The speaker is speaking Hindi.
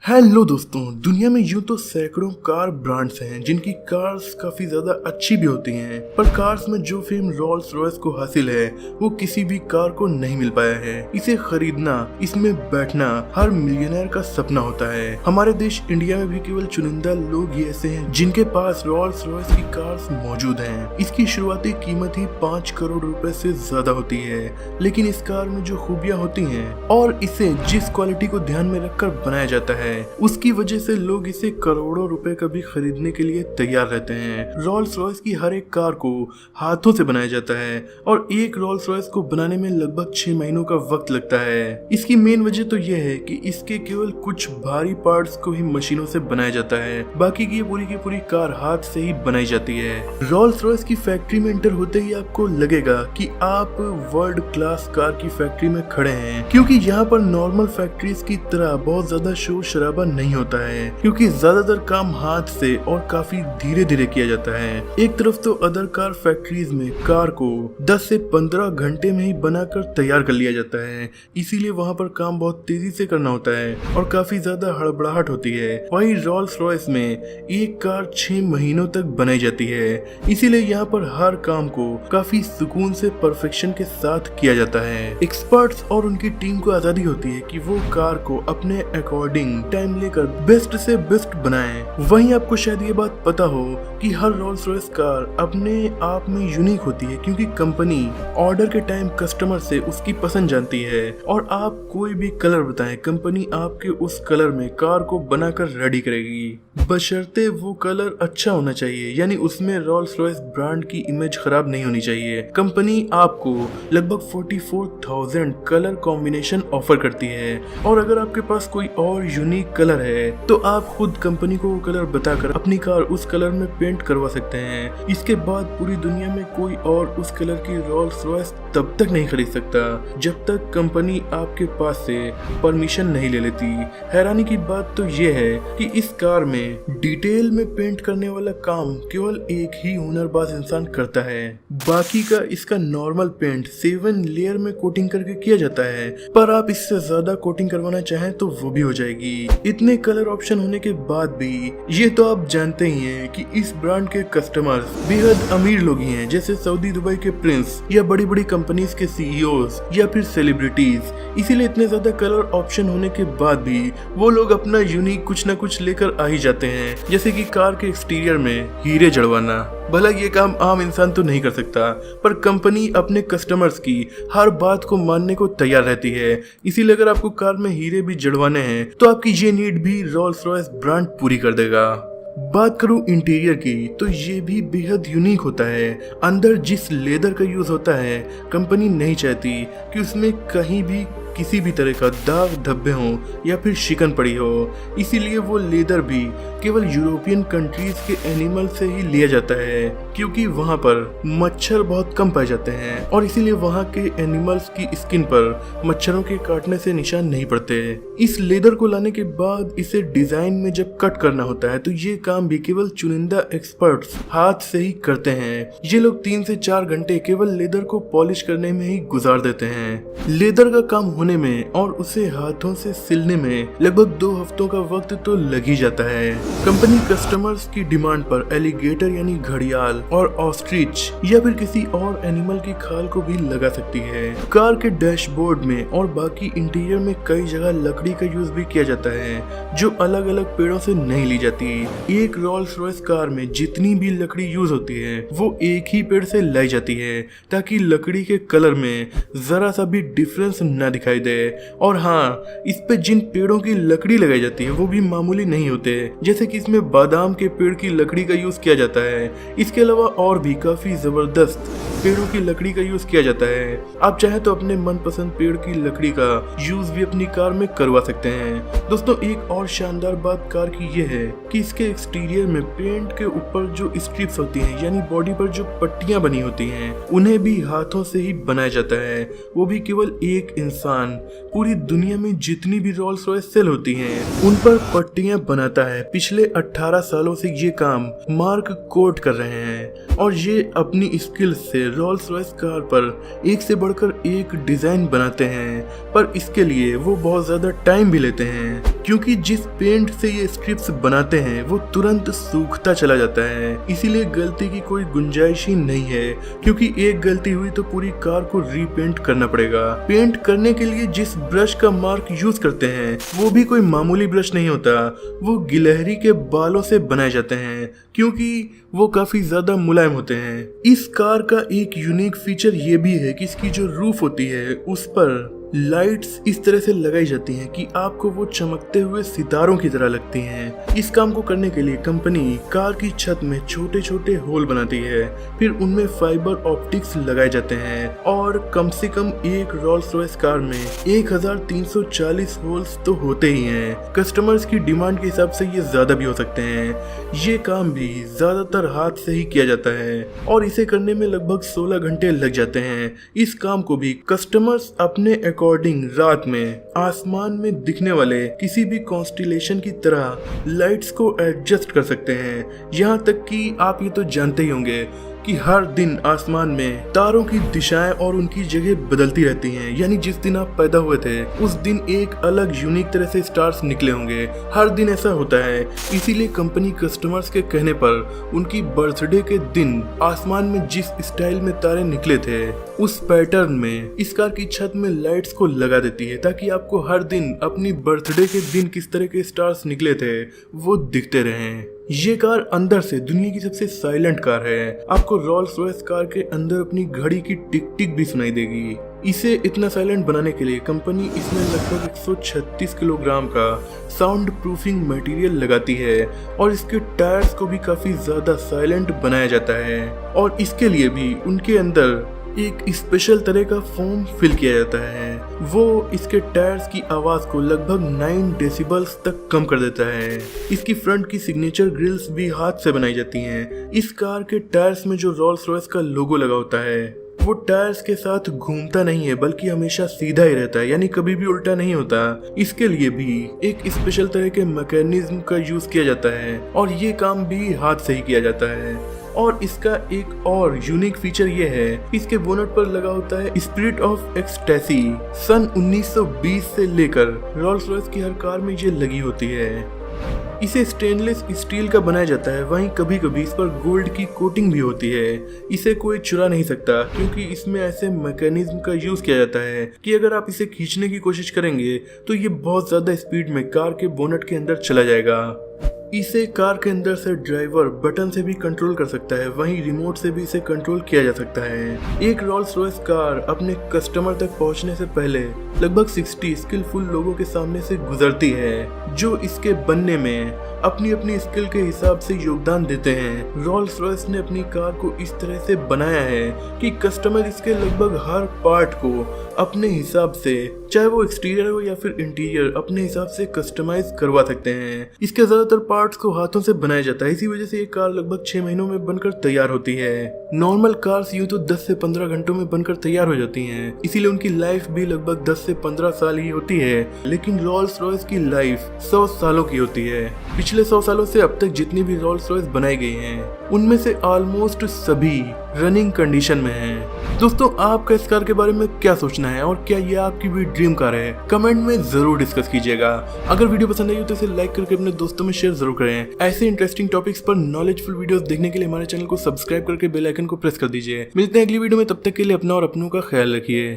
हेलो दोस्तों, दुनिया में यूं तो सैकड़ों कार ब्रांड्स हैं जिनकी कार्स काफी ज्यादा अच्छी भी होती हैं, पर कार्स में जो फेम रोल्स रॉयस को हासिल है वो किसी भी कार को नहीं मिल पाया है। इसे खरीदना, इसमें बैठना हर मिलियनेयर का सपना होता है। हमारे देश इंडिया में भी केवल चुनिंदा लोग ही ऐसे हैं जिनके पास रोल्स रॉयस की कार्स मौजूद हैं। इसकी शुरुआती कीमत ही 5 करोड़ रुपए से ज्यादा होती है, लेकिन इस कार में जो खूबियां होती हैं और इसे जिस क्वालिटी को ध्यान में रखकर बनाया जाता है उसकी वजह से लोग इसे करोड़ों रुपए का भी खरीदने के लिए तैयार रहते हैं। रोल्स रॉयस की हर एक कार को हाथों से बनाया जाता है और एक रोल्स रॉयस को बनाने में लगभग 6 महीनों का वक्त लगता है। इसकी मेन वजह तो यह है कि इसके केवल कुछ भारी पार्ट्स को ही मशीनों से बनाया जाता है, बाकी की पूरी कार हाथ से ही बनाई जाती है। रोल्स रॉयस की फैक्ट्री में एंटर होते ही आपको लगेगा कि आप वर्ल्ड क्लास कार की फैक्ट्री में खड़े हैं, क्योंकि यहाँ पर नॉर्मल फैक्ट्रीज की तरह बहुत ज्यादा शोर शराबा नहीं होता है, क्योंकि ज्यादातर काम हाथ से और काफी धीरे धीरे किया जाता है। एक तरफ तो अदर कार फैक्ट्रीज में कार को 10 से 15 घंटे में ही बनाकर तैयार कर लिया जाता है, इसीलिए वहाँ पर काम बहुत तेजी से करना होता है और काफी ज्यादा हड़बड़ाहट होती है। वही रोल्स रॉयस में एक कार 6 महीनों तक बनाई जाती है, इसीलिए यहाँ पर हर काम को काफी सुकून से परफेक्शन के साथ किया जाता है। एक्सपर्ट्स और उनकी टीम को आजादी होती है कि वो कार को अपने अकॉर्डिंग टाइम लेकर बेस्ट से बेस्ट बनाएं। वहीं आपको शायद ये बात पता हो कि हर रोल्स रॉयस कार अपने आप में यूनिक होती है, क्योंकि कंपनी ऑर्डर के टाइम कस्टमर से उसकी पसंद जानती है और आप कोई भी कलर बताएं, कंपनी आपके उस कलर में कार को बनाकर रेडी करेगी, बशर्ते वो कलर अच्छा होना चाहिए, यानी उसमें रोल्स रॉयस ब्रांड की इमेज खराब नहीं होनी चाहिए। कंपनी आपको लगभग 44,000 कलर कॉम्बिनेशन ऑफर करती है और अगर आपके पास कोई और यूनिक कलर है तो आप खुद कंपनी को वो कलर बताकर अपनी कार उस कलर में पेंट करवा सकते हैं। इसके बाद पूरी दुनिया में कोई और उस कलर की रोल्स रॉयस तब तक नहीं खरीद सकता जब तक कंपनी आपके पास से परमिशन नहीं ले लेती। हैरानी की बात तो ये है कि इस कार में डिटेल में पेंट करने वाला काम केवल एक ही हुनरबाज इंसान करता है, बाकी का इसका नॉर्मल पेंट 7 लेयर में कोटिंग करके किया जाता है, पर आप इससे ज्यादा कोटिंग करवाना चाहें तो वो भी हो जाएगी। इतने कलर ऑप्शन होने के बाद भी ये तो आप जानते ही हैं कि इस ब्रांड के कस्टमर्स बेहद अमीर लोग ही हैं, जैसे सऊदी दुबई के प्रिंस या बड़ी बड़ी कंपनीज के सीईओज या फिर सेलिब्रिटीज। इसीलिए इतने ज्यादा कलर ऑप्शन होने के बाद भी वो लोग अपना यूनिक कुछ न कुछ लेकर आ ही जाते हैं, जैसे कि कार के एक्सटीरियर में हीरे जड़वाना। भला ये काम आम इंसान तो नहीं कर सकता, पर कंपनी अपने कस्टमर्स की हर बात को मानने को तैयार रहती है। इसीलिए अगर आपको कार में हीरे भी जड़वाने हैं तो आपकी ये नीड भी रोल्स रॉयस ब्रांड पूरी कर देगा। बात करूं इंटीरियर की तो ये भी बेहद यूनिक होता है। अंदर जिस लेदर का यूज होता है, कंपनी नहीं चाहती कि उसमें कहीं भी किसी भी तरह का दाग धब्बे हो या फिर शिकन पड़ी हो, इसीलिए वो लेदर भी केवल यूरोपियन कंट्रीज के एनिमल से ही लिया जाता है, क्योंकि वहाँ पर मच्छर बहुत कम पाए जाते हैं और इसीलिए वहाँ के एनिमल्स की स्किन पर मच्छरों के काटने से निशान नहीं पड़ते। इस लेदर को लाने के बाद इसे डिजाइन में जब कट करना होता है तो ये काम भी केवल चुनिंदा एक्सपर्ट्स हाथ से ही करते हैं। ये लोग 3 से 4 घंटे केवल लेदर को पॉलिश करने में ही गुजार देते हैं। लेदर का काम होने में और उसे हाथों से सिलने में लगभग 2 हफ्तों का वक्त तो लग ही जाता है। कंपनी कस्टमर्स की डिमांड पर एलिगेटर यानी घड़ियाल और ऑस्ट्रिच या फिर किसी और एनिमल की खाल को भी लगा सकती है। कार के डैशबोर्ड में और बाकी इंटीरियर में कई जगह लकड़ी का यूज भी किया जाता है, जो अलग अलग पेड़ों से नहीं ली जाती। एक रोल्स रॉयस कार में जितनी भी लकड़ी यूज होती है वो एक ही पेड़ से लाई जाती है, ताकि लकड़ी के कलर में जरा सा भी डिफरेंस न दिखाई दे। और हाँ, इस पे जिन पेड़ों की लकड़ी लगाई जाती है वो भी मामूली नहीं होते, जैसे कि इसमें बादाम के पेड़ की लकड़ी का यूज किया जाता है। इसके अलावा और भी काफी जबरदस्त पेड़ों की लकड़ी का यूज किया जाता है। आप चाहे तो अपने मनपसंद पेड़ की लकड़ी का यूज भी अपनी कार में करवा सकते हैं। दोस्तों, एक और शानदार बात कार की ये है कि इसके एक्सटीरियर में पेंट के ऊपर जो स्ट्रिप्स होती हैं यानी बॉडी पर जो पट्टियां बनी होती हैं उन्हें भी हाथों से ही बनाया जाता है, वो भी केवल एक इंसान। पूरी दुनिया में जितनी भी रोल्स रॉयस सेल होती हैं उन पर पट्टियां बनाता है। पिछले 18 सालों से ये काम मार्क कोट कर रहे हैं और ये अपनी स्किल से रोल्स रॉयस कार पर एक से बढ़कर एक डिजाइन बनाते हैं, पर इसके लिए वो बहुत ज्यादा टाइम भी लेते हैं क्योंकि जिस पेंट से ये स्ट्रिप्स बनाते हैं वो तुरंत सूखता चला जाता है। इसीलिए गलती की कोई गुंजाइश ही नहीं है, क्योंकि एक गलती हुई तो पूरी कार को रीपेंट करना पड़ेगा। पेंट करने के लिए जिस ब्रश का मार्क यूज करते हैं वो भी कोई मामूली ब्रश नहीं होता, वो गिलहरी के बालों से बनाए जाते हैं क्योंकि वो काफी ज्यादा मुलायम होते हैं। इस कार का एक यूनिक फीचर ये भी है कि इसकी जो रूफ होती है उस पर लाइट्स इस तरह से लगाई जाती हैं कि आपको वो चमकते हुए सितारों की तरह लगती हैं। इस काम को करने के लिए कंपनी कार की छत में छोटे छोटे होल बनाती है, फिर उनमें फाइबर ऑप्टिक्स लगाए जाते हैं और कम से कम एक रोल्स रॉयस कार में 1340 होल्स तो होते ही हैं। कस्टमर्स की डिमांड के हिसाब से ये ज्यादा भी हो सकते हैं। ये काम भी ज्यादातर हाथ से ही किया जाता है और इसे करने में लगभग 16 घंटे लग जाते हैं। इस काम को भी कस्टमर्स अपने अकॉर्डिंग रात में आसमान में दिखने वाले किसी भी कॉन्स्टिलेशन की तरह लाइट्स को एडजस्ट कर सकते हैं। यहाँ तक कि आप ये तो जानते ही होंगे कि हर दिन आसमान में तारों की दिशाएं और उनकी जगह बदलती रहती हैं, यानी जिस दिन आप पैदा हुए थे उस दिन एक अलग यूनिक तरह से स्टार्स निकले होंगे। हर दिन ऐसा होता है, इसीलिए कंपनी कस्टमर्स के कहने पर उनकी बर्थडे के दिन आसमान में जिस स्टाइल में तारे निकले थे उस पैटर्न में इस कार की छत में लाइट्स को लगा देती है, ताकि आपको हर दिन अपनी बर्थडे के दिन किस तरह के स्टार्स निकले थे वो दिखते रहें। ये कार अंदर से दुनिया की सबसे साइलेंट कार है। आपको रोल्स रॉयस कार के अंदर अपनी घड़ी की टिक टिक भी सुनाई देगी। इसे इतना साइलेंट बनाने के लिए कंपनी इसमें लगभग 136 किलोग्राम का साउंड प्रूफिंग मटेरियल लगाती है और इसके टायर्स को भी काफी ज्यादा साइलेंट बनाया जाता है और इसके लिए भी उनके अंदर एक स्पेशल तरह का फोम फिल किया जाता है। वो इसके टायर्स की आवाज को लगभग 9 डेसिबल्स तक कम कर देता है। इसकी फ्रंट की सिग्नेचर ग्रिल्स भी हाथ से बनाई जाती हैं। इस कार के टायर्स में जो रोल्स रॉयस का लोगो लगा होता है वो टायर्स के साथ घूमता नहीं है, बल्कि हमेशा सीधा ही रहता है, यानी कभी भी उल्टा नहीं होता। इसके लिए भी एक स्पेशल तरह के मैकेनिज्म का यूज किया जाता है और ये काम भी हाथ से ही किया जाता है। और इसका एक और यूनिक फीचर ये है, इसके बोनट पर लगा होता है स्पिरिट ऑफ एक्सटेसी। सन 1920 से लेकर रोल्स रॉयस की हर कार में ये लगी होती है। इसे स्टेनलेस स्टील का बनाया जाता है, वहीं कभी कभी इस पर गोल्ड की कोटिंग भी होती है। इसे कोई चुरा नहीं सकता क्योंकि इसमें ऐसे मैकेनिज्म का यूज किया जाता है कि अगर आप इसे खींचने की कोशिश करेंगे तो ये बहुत ज्यादा स्पीड में कार के बोनट के अंदर चला जाएगा। इसे कार के अंदर से ड्राइवर बटन से भी कंट्रोल कर सकता है, वहीं रिमोट से भी इसे कंट्रोल किया जा सकता है। एक रोल्स रॉयस कार अपने कस्टमर तक पहुंचने से पहले लगभग 60 स्किलफुल लोगों के सामने से गुजरती है जो इसके बनने में अपनी अपनी स्किल के हिसाब से योगदान देते हैं। रोल्स रॉयस ने अपनी कार को इस तरह से बनाया है कि कस्टमर इसके लगभग हर पार्ट को अपने हिसाब से, चाहे वो एक्सटीरियर हो या फिर इंटीरियर, अपने हिसाब से कस्टमाइज करवा सकते हैं। इसके ज्यादातर पार्ट्स को हाथों से बनाया जाता है, इसी वजह से ये कार लगभग 6 महीनों में बनकर तैयार होती है। नॉर्मल कार्स यूं तो 10 से 15 घंटों में बनकर तैयार हो जाती हैं, इसीलिए उनकी लाइफ भी लगभग 10 से 15 साल ही होती है, लेकिन रोल्स रॉयस की लाइफ 100 सालों की होती है। पिछले 100 सालों से अब तक जितनी भी रोल्स रॉयस बनाई गई हैं उनमें से ऑलमोस्ट सभी रनिंग कंडीशन में हैं। दोस्तों, आपका इस कार के बारे में क्या सोचना है और क्या ये आपकी भी ड्रीम कार है? कमेंट में जरूर डिस्कस कीजिएगा। अगर वीडियो पसंद आई हो तो इसे लाइक करके अपने दोस्तों में शेयर जरूर करें। ऐसे इंटरेस्टिंग टॉपिक्स पर नॉलेजफुल वीडियोस देखने के लिए हमारे चैनल को सब्सक्राइब करके बेल आइकन को प्रेस कर दीजिए। मिलते हैं अगली वीडियो में, तब तक के लिए अपना और अपनों का ख्याल रखिए।